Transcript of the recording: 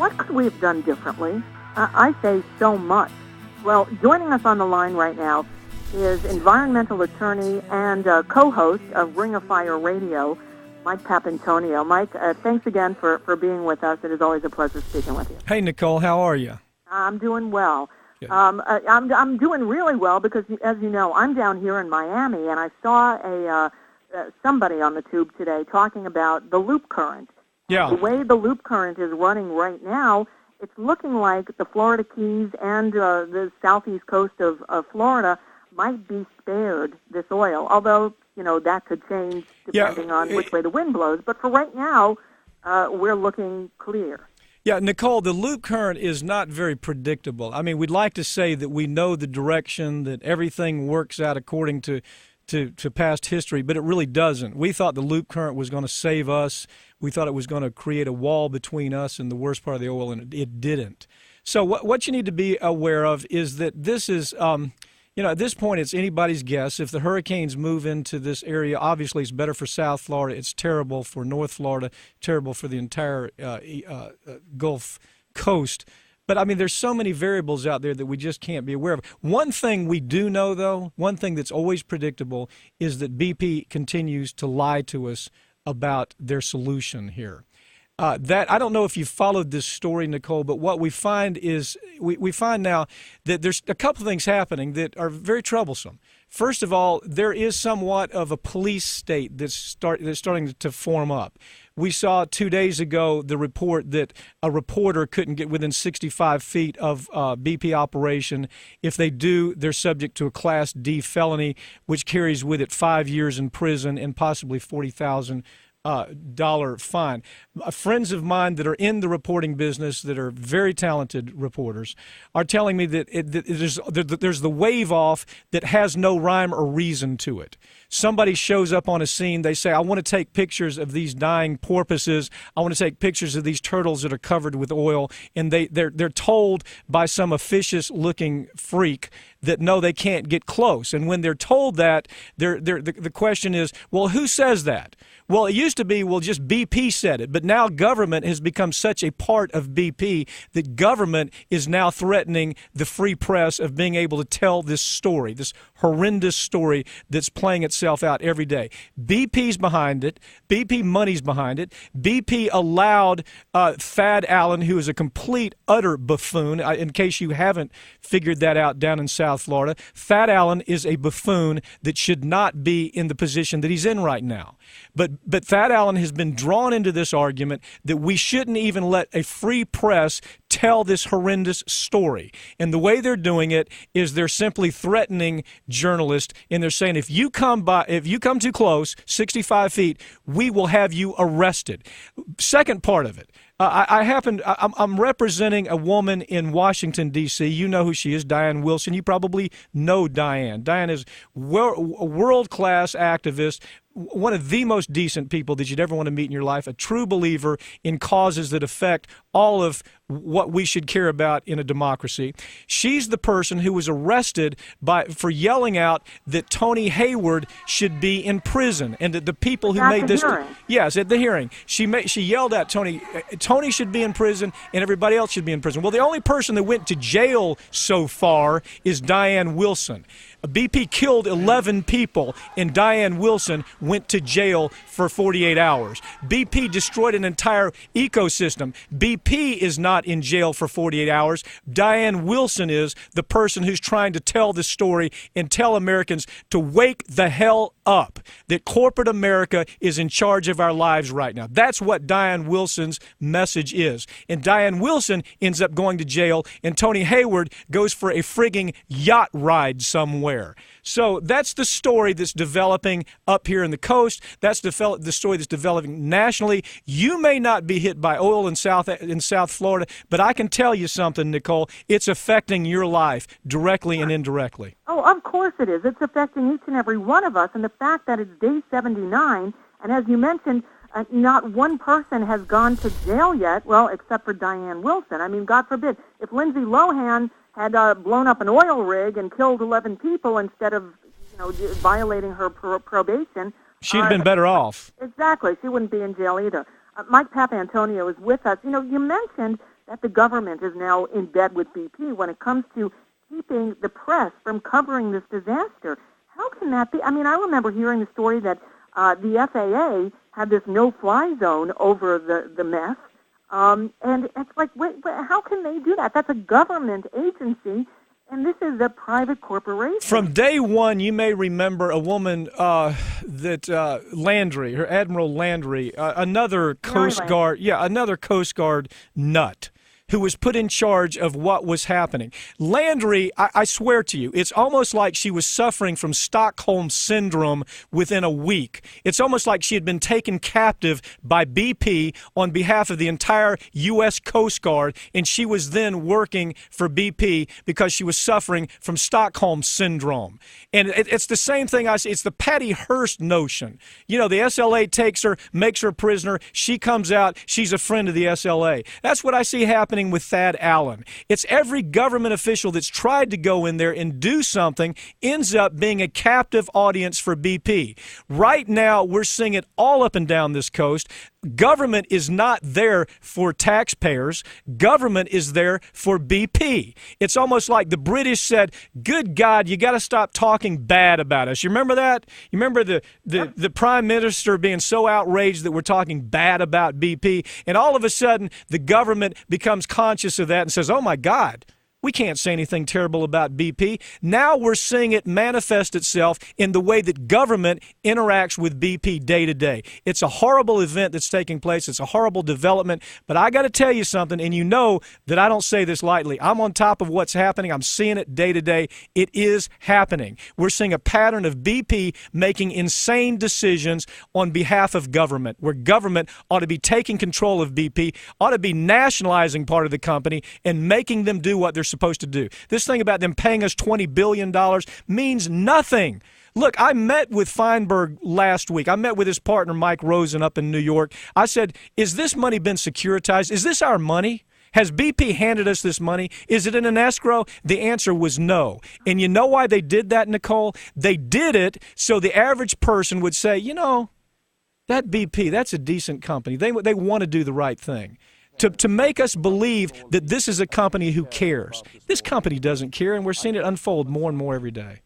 What could we have done differently? I say so much. Well, joining us on the line right now is environmental attorney and co-host of Ring of Fire Radio, Mike Papantonio. Mike, thanks again for being with us. It is always a pleasure speaking with you. Hey, Nicole, how are you? I'm doing well. I'm doing really well because, as you know, I'm down here in Miami, and I saw somebody on the tube today talking about the loop current. Yeah. The way the loop current is running right now, it's looking like the Florida Keys and the southeast coast of Florida might be spared this oil, although, that could change depending on which way the wind blows. But for right now, we're looking clear. Yeah, Nicole, the loop current is not very predictable. I mean, we'd like to say that we know the direction, that everything works out according to past history, but it really doesn't. We thought the loop current was going to save us. We thought it was going to create a wall between us and the worst part of the oil, and it didn't. So what you need to be aware of is that this is, at this point, it's anybody's guess. If the hurricanes move into this area, obviously it's better for South Florida. It's terrible for North Florida, terrible for the entire Gulf Coast. But, I mean, there's so many variables out there that we just can't be aware of. One thing we do know, though, one thing that's always predictable is that BP continues to lie to us about their solution here. I don't know if you followed this story, Nicole, but what we find is we find now that there's a couple things happening that are very troublesome. First of all, there is somewhat of a police state that's starting to form up. We saw 2 days ago the report that a reporter couldn't get within 65 feet of BP operation. If they do, they're subject to a Class D felony, which carries with it 5 years in prison and possibly $40,000 fine. Friends of mine that are in the reporting business, that are very talented reporters, are telling me that there's the wave off that has no rhyme or reason to it. Somebody shows up on a scene, they say, I want to take pictures of these dying porpoises, I want to take pictures of these turtles that are covered with oil, and they're told by some officious-looking freak that no, they can't get close. And when they're told that, the question is, well, who says that? Well, it used to be, well, just BP said it, but now government has become such a part of BP that government is now threatening the free press of being able to tell this story, this horrendous story that's playing itself out every day. BP's behind it. BP money's behind it. BP allowed Thad Allen, who is a complete, utter buffoon, in case you haven't figured that out down in South Florida, Thad Allen is a buffoon that should not be in the position that he's in right now. But Thad Allen has been drawn into this argument that we shouldn't even let a free press tell this horrendous story. And the way they're doing it is they're simply threatening journalists, and they're saying, if you come too close, 65 feet, we will have you arrested. Second part of it, I'm representing a woman in Washington, D.C. You know who she is, Diane Wilson. You probably know Diane. Diane is a world-class activist, one of the most decent people that you'd ever want to meet in your life, a true believer in causes that affect all of what we should care about in a democracy. She's the person who was arrested for yelling out that Tony Hayward should be in prison, and that the people who made this... Yes, at the hearing. She yelled at Tony should be in prison and everybody else should be in prison. Well, the only person that went to jail so far is Diane Wilson. BP killed 11 people, and Diane Wilson went to jail for 48 hours. BP destroyed an entire ecosystem. BP is not in jail for 48 hours. Diane Wilson is the person who's trying to tell the story and tell Americans to wake the hell up, that corporate America is in charge of our lives right now. That's what Diane Wilson's message is. And Diane Wilson ends up going to jail, and Tony Hayward goes for a frigging yacht ride somewhere. So that's the story that's developing up here in the coast. That's the story that's developing nationally. You may not be hit by oil in South Florida, but I can tell you something, Nicole. It's affecting your life directly and indirectly. Oh, of course it is. It's affecting each and every one of us. And the fact that it's day 79, and as you mentioned, not one person has gone to jail yet, well, except for Diane Wilson. I mean, God forbid, if Lindsay Lohan had blown up an oil rig and killed 11 people instead of, violating her probation, she'd been better off. Exactly. She wouldn't be in jail either. Mike Papantonio is with us. You mentioned that the government is now in bed with BP when it comes to keeping the press from covering this disaster. How can that be? I mean, I remember hearing the story that the FAA had this no-fly zone over the mess, and it's like, wait, how can they do that? That's a government agency, and this is a private corporation. From day one, you may remember a woman Landry, her Admiral Landry, another Coast Guard, another Coast Guard nut, who was put in charge of what was happening. Landry, I swear to you, it's almost like she was suffering from Stockholm Syndrome within a week. It's almost like she had been taken captive by BP on behalf of the entire U.S. Coast Guard, and she was then working for BP because she was suffering from Stockholm Syndrome. And it's the same thing I say. It's the Patty Hearst notion. You know, the SLA takes her, makes her a prisoner. She comes out. She's a friend of the SLA. That's what I see happening with Thad Allen. It's every government official that's tried to go in there and do something ends up being a captive audience for BP. Right now, we're seeing it all up and down this coast. Government is not there for taxpayers. Government is there for BP. It's almost like the British said, good God, you got to stop talking bad about us. You remember that? You remember the Prime Minister being so outraged that we're talking bad about BP, and all of a sudden the government becomes conscious of that and says, oh my God, we can't say anything terrible about BP. Now we're seeing it manifest itself in the way that government interacts with BP day to day. It's a horrible event that's taking place. It's a horrible development. But I got to tell you something, and you know that I don't say this lightly. I'm on top of what's happening. I'm seeing it day to day. It is happening. We're seeing a pattern of BP making insane decisions on behalf of government, where government ought to be taking control of BP, ought to be nationalizing part of the company and making them do what they're supposed to do. This thing about them paying us $20 billion means nothing. Look, I met with Feinberg last week. I met with his partner, Mike Rosen, up in New York. I said, is this money been securitized? Is this our money? Has BP handed us this money? Is it in an escrow? The answer was no. And you know why they did that, Nicole? They did it so the average person would say, you know, that BP, that's a decent company. They want to do the right thing. To make us believe that this is a company who cares. This company doesn't care, and we're seeing it unfold more and more every day.